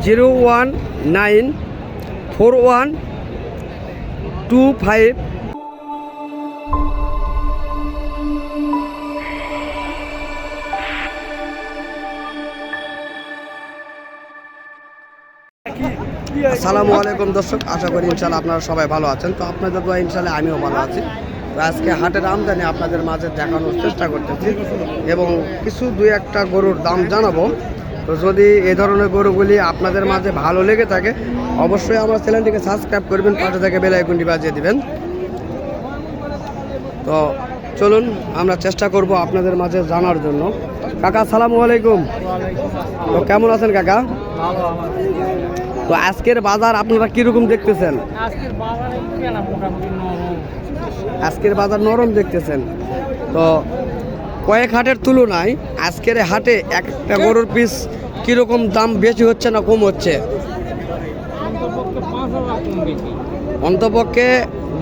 0194125। আসসালামু আলাইকুম দর্শক, আশা করি ইনশাল্লাহ আপনারা সবাই ভালো আছেন। তো আপনাদের দোয়া ইনশাল্লাহ আমিও ভালো আছি। তো আজকে হাটের আমদানি আপনাদের মাঝে দেখানোর চেষ্টা করতেছি এবং কিছু দুই একটা গরুর দাম জানাবো। তো যদি এই ধরনের গরুগুলি আপনাদের মাঝে ভালো লেগে থাকে অবশ্যই আমার চ্যানেলটিকে সাবস্ক্রাইব করবেন, পাশে থেকে বেল আইকনটি বাজিয়ে দিবেন। তো চলুন আমরা চেষ্টা করব আপনাদের মাঝে জানার জন্য। কাকা আসসালামু আলাইকুম। তো কেমন আছেন কাকা? তো আজকের বাজার আপনারা কিরকম দেখতেছেন? আজকের বাজার নরম দেখতেছেন। তো কয়েক হাটের তুলনায় আজকের হাটে একটা গরুর পিস কিরকম দাম বেশি হচ্ছে না কম হচ্ছে? অন্তপক্ষে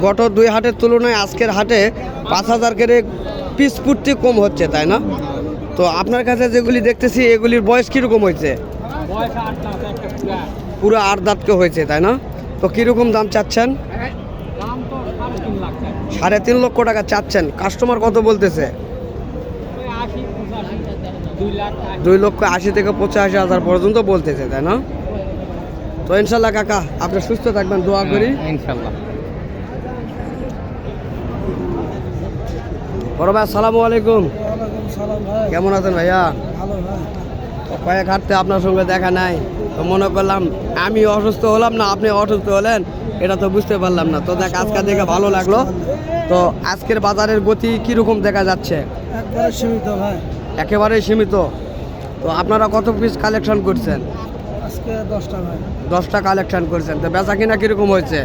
গত দুই হাটের তুলনায় আজকের হাটে 5,000 করে পিস প্রতি কম হচ্ছে, তাই না? তো আপনার কাছে যেগুলি দেখতেছি এগুলির বয়স কীরকম হয়েছে? পুরো 8 দাঁতকে হয়েছে, তাই না? তো কীরকম দাম চাচ্ছেন? 3.5 লক্ষ টাকা চাচ্ছেন। কাস্টমার কত বলতেছে? 2,80,000 থেকে 85,000 পর্যন্ত বলতেছে, তাই না? তো ইনশাল্লাহ কাকা আপনি সুস্থ থাকবেন, দোয়া করি। ইনশাল্লাহ। বড় ভাই আসসালামু আলাইকুম। কেমন আছেন ভাইয়া? কয়েক হাঁটতে আপনার সঙ্গে দেখা নাই, তো মনে করলাম আমি অসুস্থ হলাম না আপনি অসুস্থ হলেন, এটা তো বুঝতে পারলাম না। তো দেখ আজকে দেখে ভালো লাগলো। তো আজকের বাজারের গতি কীরকম দেখা যাচ্ছে? একবারে সীমিত ভাই, একেবারেই সীমিত। তো আপনারা কত পিস কালেকশন করছেন? আজকে 10টা ভাই। 10টা কালেকশন করছেন। তো বেচা কিনা কীরকম হয়েছে?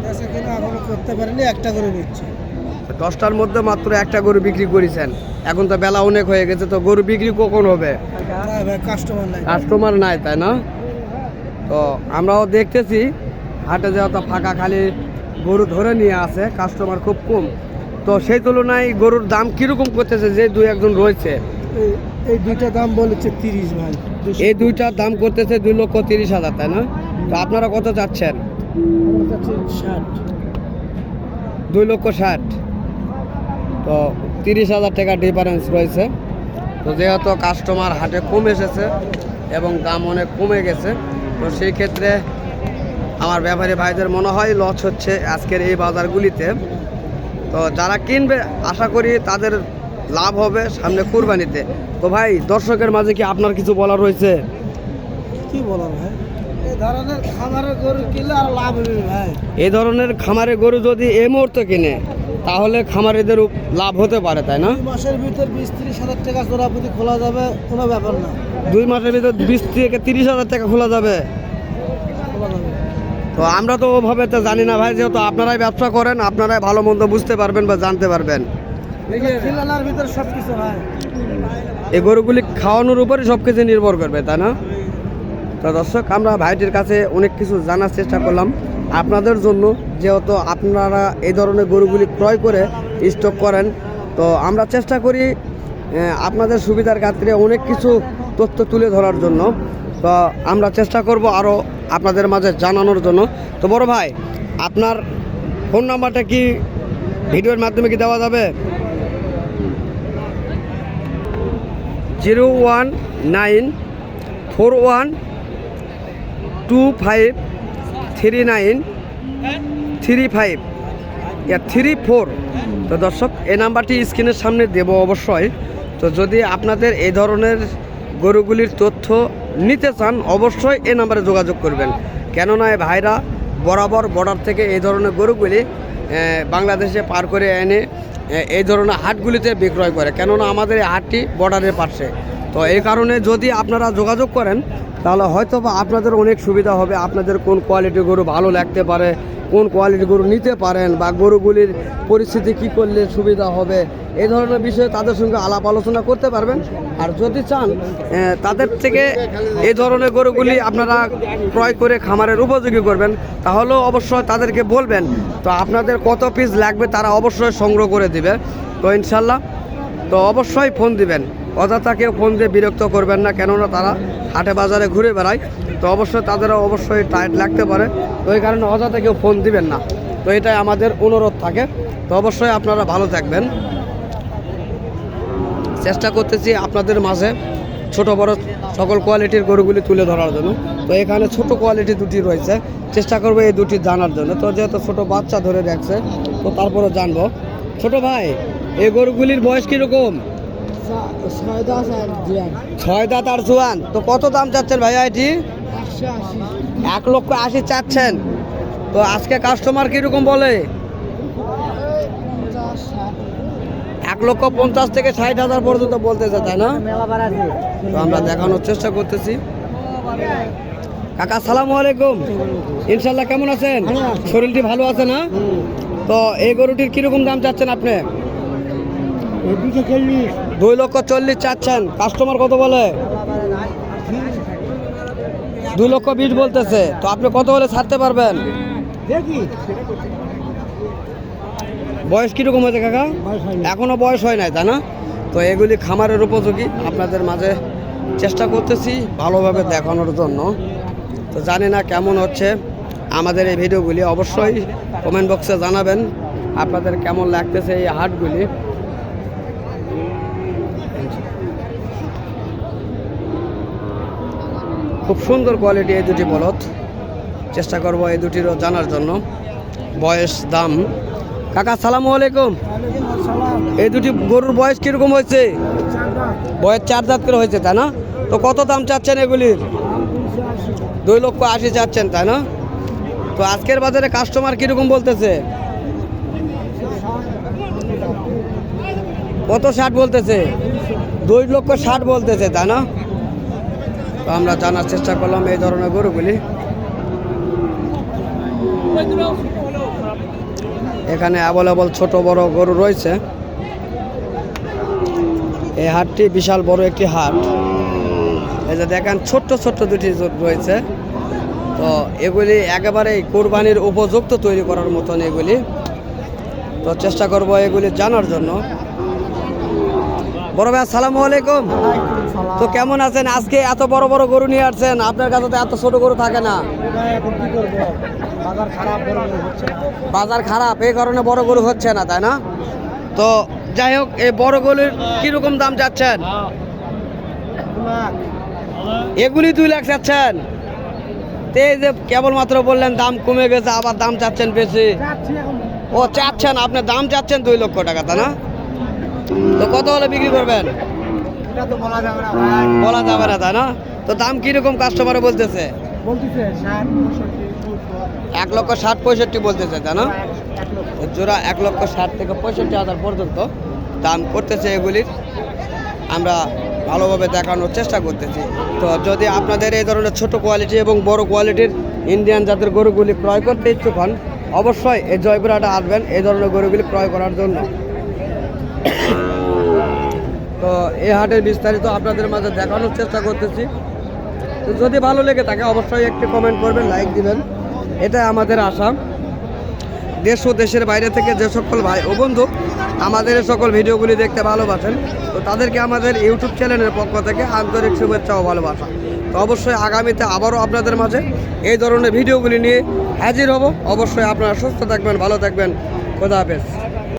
বেচা কিনা এখনো করতে পারিনি, একটা করে নিচ্ছি। 10টার মধ্যে মাত্র একটা গরু বিক্রি করেছেন। এখন তো বেলা অনেক হয়ে গেছে, তো গরু বিক্রি কখন হবে? ভাই কাস্টমার নাই, কাস্টমার নাই, তাই না? তো আমরাও দেখতেছি হাটে যেহেতু ফাঁকা, খালি গরু ধরে নিয়ে আসে, কাস্টমার খুব কম। তো সেই তুলনায় গরুর দাম কীরকম করতেছে যে দুই একজন রয়েছে? এই দুইটা দাম বলেছে 30 ভাই। এই দুইটার দাম করতেছে 2,30,000, তাই না? তো আপনারা কত চাচ্ছেন? আমার কাছে 60। 2,60,000। তো 30,000 টাকা ডিফারেন্স রয়েছে। তো যেহেতু কাস্টমার হাটে কম এসেছে এবং দাম অনেক কমে গেছে, তো সেই ক্ষেত্রে আমার ব্যাপারী ভাইদের মনে হয় লস হচ্ছে আজকের এই বাজারগুলিতে। তো যারা কিনবে আশা করি তাদের লাভ হবে সামনে কুরবানিতে। তো ভাই দর্শকের মাঝে কি আপনার কিছু বলার রয়েছে? কি বলার ভাই, এই ধরনের খামারের গরু কিনলে আর লাভ হবে ভাই। এই ধরনের খামারে গরু যদি এই মুহূর্তে কিনে তাহলে খামারিদের লাভ হতে পারে, তাই না? 2 মাসের ভিতর 20-30 হাজার টাকা জোড়া প্রতি খোলা যাবে, কোনো ব্যাপার না। 2 মাসের ভিতর 20 থেকে 30,000 টাকা খোলা যাবে। খোলা যাবে। তো আমরা তো ওভাবে তো জানি না ভাই, যেহেতু আপনারাই ব্যবসা করেন আপনারাই ভালো মন্দ বুঝতে পারবেন বা জানতে পারবেন। খিলানার ভিতর সব কিছু ভাই। এই গরুগুলি খাওয়ানোর উপরে সব কিছু নির্ভর করবে, তাই না? তো দর্শক আমরা ভাইটির কাছে অনেক কিছু জানার চেষ্টা করলাম আপনাদের জন্য, যেহেতু আপনারা এই ধরনের গরুগুলি ক্রয় করে স্টক করেন। তো আমরা চেষ্টা করি আপনাদের সুবিধার ক্ষেত্রে অনেক কিছু তথ্য তুলে ধরার জন্য। তো আমরা চেষ্টা করব আরও আপনাদের মাঝে জানানোর জন্য। তো বড় ভাই আপনার ফোন নাম্বারটা কি ভিডিওর মাধ্যমে কি দেওয়া যাবে? 01941253935 তো দর্শক এই নাম্বারটি স্ক্রিনের সামনে দেব অবশ্যই। তো যদি আপনাদের এই ধরনের গরুগুলির তথ্য নিতে চান অবশ্যই এই নাম্বারে যোগাযোগ করবেন, কেননা এই ভাইরা বরাবর বর্ডার থেকে এই ধরনের গরুগুলি বাংলাদেশে পার করে এনে এই ধরনের হাটগুলিতে বিক্রয় করে, কেননা আমাদের এই হাটটি বর্ডারের পাশে। তো এই কারণে যদি আপনারা যোগাযোগ করেন তাহলে হয়তো বা আপনাদের অনেক সুবিধা হবে। আপনাদের কোন কোয়ালিটির গরু ভালো লাগতে পারে, কোন কোয়ালিটির গরু নিতে পারেন, বা গরুগুলির পরিস্থিতি কি করলে সুবিধা হবে, এই ধরনের বিষয়ে তাদের সঙ্গে আলাপ আলোচনা করতে পারবেন। আর যদি চান তাদের থেকে এই ধরনের গরুগুলি আপনারা ক্রয় করে খামারের উপযোগী করবেন তাহলেও অবশ্যই তাদেরকে বলবেন। তো আপনাদের কত পিস লাগবে তারা অবশ্যই সংগ্রহ করে দিবে। তো ইনশাল্লাহ তো অবশ্যই ফোন দিবেন, অযথা কেউ ফোন দিয়ে বিরক্ত করবেন না, কেননা তারা হাটে বাজারে ঘুরে বেড়ায়। তো অবশ্যই তাদেরও অবশ্যই টাইট লাগতে পারে, তো এই কারণে অযথা কেউ ফোন দিবেন না। তো এটাই আমাদের অনুরোধ থাকে। তো অবশ্যই আপনারা ভালো থাকবেন। চেষ্টা করতেছি আপনাদের মাঝে ছোট বড় সকল কোয়ালিটির গরুগুলি তুলে ধরার জন্য। তো এখানে ছোট কোয়ালিটি দুটি রয়েছে, চেষ্টা করবো এই দুটি জানার জন্য। তো যেহেতু ছোট বাচ্চা ধরে রাখছে, তো তারপরে জানবো। ছোট ভাই, এই গরুগুলির বয়স কীরকম? 6 দাঁত আর জোয়ান। তো কত দাম চাচ্ছেন ভাইয়া এটি? 1,80,000 চাচ্ছেন। তো আজকে কাস্টমার কীরকম বলে? 1,50,000 থেকে 60,000 পর্যন্ত বলতেছে, তাই না? তো আমরা দেখানোর চেষ্টা করতেছি। কাকা আসসালামু আলাইকুম, ইনশাল্লাহ কেমন আছেন? শরীরটি ভালো আছে না? তো এই গরুটির কিরকম দাম চাচ্ছেন আপনি? 2,40,000 চাচ্ছেন। কাস্টমার কত বলে? 2,20,000 বলতেছে। তো আপনি কত হলে ছাড়তে পারবেন? বয়স কিরকম হয়েছে কাকা? এখনো বয়স হয় নাই, তাই না? তো এগুলি খামারের উপযোগী, আপনাদের মাঝে চেষ্টা করতেছি ভালোভাবে দেখানোর জন্য। তো জানি না কেমন হচ্ছে আমাদের এই ভিডিওগুলি, অবশ্যই কমেন্ট বক্সে জানাবেন আপনাদের কেমন লাগতেছে এই হাটগুলি। খুব সুন্দর কোয়ালিটি এই দুটি বলদ। চেষ্টা করব এই দুটিরও জানার জন্য বয়স, দাম। কাকা আসসালামু আলাইকুম, এই দুটি গরুর বয়স কিরকম হয়েছে? বয়স 4 দাঁত করে হয়েছে, তাই না? তো কত দাম চাচ্ছেন এগুলির? 2,80,000 চাচ্ছেন, তাই না? তো আজকের বাজারে কাস্টমার কিরকম বলতেছে? কত 60 বলতেছে? 2,60,000 বলতেছে, তাই না? তো আমরা জানার চেষ্টা করলাম এই ধরনের গরুগুলি। এখানে অ্যাভেলেবল ছোট বড় গরু রয়েছে। এই হাটটি বিশাল বড় একটি হাট। এই যে দেখেন ছোট্ট ছোট্ট দুটি রয়েছে। তো এগুলি একেবারেই কোরবানির উপযুক্ত তৈরি করার মতন এগুলি। তো চেষ্টা করব এগুলি জানার জন্য। বড় ভাই আসসালামু আলাইকুম, তো কেমন আছেন? আজকে এত বড় বড় গরু নিয়ে আসছেন, আপনার কাছে তো এত ছোট গরু থাকে না। বাজার খারাপ, এই কারণে বড় গরু হচ্ছে না, তাই না? তো যাই হোক, এই বড় গরুর কিরকম দাম চাচ্ছেন? এগুলি 2 লাখ চাচ্ছেন। তো এই যে কেবলমাত্র বললেন দাম কমে গেছে, আবার দাম চাচ্ছেন বেশি। ও চাচ্ছেন, আপনি দাম চাচ্ছেন 2 লক্ষ টাকা, তাই না? তো কত হলে বিক্রি করবেন? বলা যাবে না, তাই না? তো দাম কিরকম কাস্টমারে বলতেছে? 1,60,000-1,65,000 বলতেছে, তাই না? জোড়া 1,60,000 থেকে 65,000 পর্যন্ত দাম করতেছে এগুলির। আমরা ভালোভাবে দেখানোর চেষ্টা করতেছি। তো যদি আপনাদের এই ধরনের ছোট কোয়ালিটি এবং বড় কোয়ালিটির ইন্ডিয়ান জাতের গরুগুলি ক্রয় করতে ইচ্ছুক হন, অবশ্যই এই জয়পুরহাটে আসবেন এই ধরনের গরুগুলি ক্রয় করার জন্য। তো এই হাটের বিস্তারিত আপনাদের মাঝে দেখানোর চেষ্টা করতেছি। তো যদি ভালো লেগে থাকে অবশ্যই একটি কমেন্ট করবেন, লাইক দিবেন, এটা আমাদের আশা। দেশ ও দেশের বাইরে থেকে যে সকল ভাই ও বন্ধু আমাদের এই সকল ভিডিওগুলি দেখতে ভালোবাসেন, তো তাদেরকে আমাদের ইউটিউব চ্যানেলের পক্ষ থেকে আন্তরিক শুভেচ্ছা ও ভালোবাসা। তো অবশ্যই আগামীতে আবারও আপনাদের মাঝে এই ধরনের ভিডিওগুলি নিয়ে হাজির হব। অবশ্যই আপনারা সুস্থ থাকবেন, ভালো থাকবেন। খোদা হাফেজ।